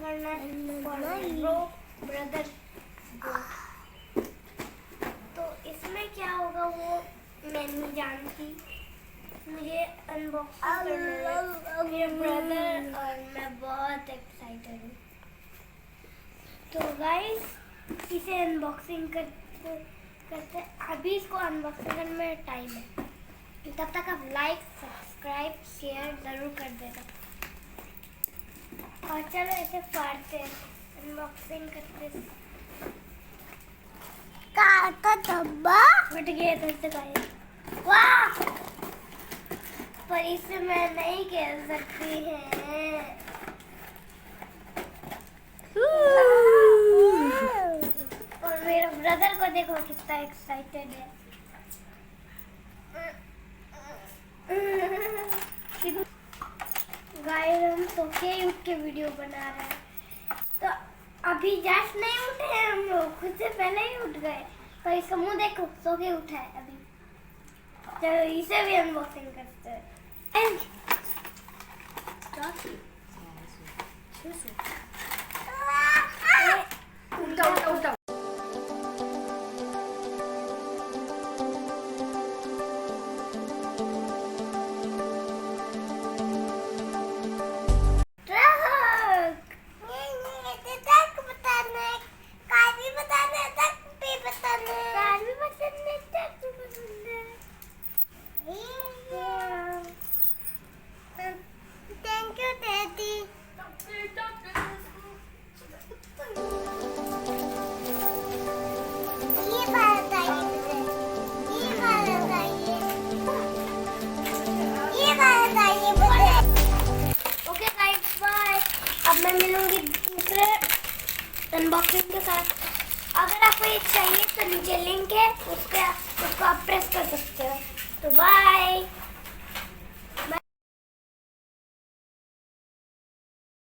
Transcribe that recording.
करना है bro brother को। तो इसमें क्या होगा वो मैं नहीं जानती, मुझे अनबॉक्सिंग करना है मेरे ब्रदर और मैं बहुत एक्साइटेड हूँ। तो गाइस इसे अनबॉक्सिंग करते अभी इसको अनबॉक्सिंग करने में टाइम है, तब तक आप लाइक सब्सक्राइब शेयर ज़रूर कर देना। और चलो इसे फाड़ते हैं, अनबॉक्सिंग करते। कार का डब्बा फट गया था इससे गाइस। वाह, पर इसे मैं नहीं खेल सकती है। और मेरा ब्रदर को देखो कितना एक्साइटेड है। गाइस हम सो के उठ के वीडियो बना रहे हैं, तो अभी जस्ट नहीं उठे हैं हम लोग, खुद से पहले ही उठ गए। तो इसका मुंह देखो, सो के उठा है अभी। चलो इसे भी अनबॉक्सिंग करते हैं। Thank you, Daddy. ये वाला चाहिए मुझे, ये वाला चाहिए, ये वाला चाहिए मुझे। ओके गाइस बाय, अब मैं मिलूंगी दूसरे अनबॉक्सिंग के साथ। अगर आपको ये चाहिए तो नीचे लिंक है, उसको आप प्रेस कर सकते हो। तो बाय।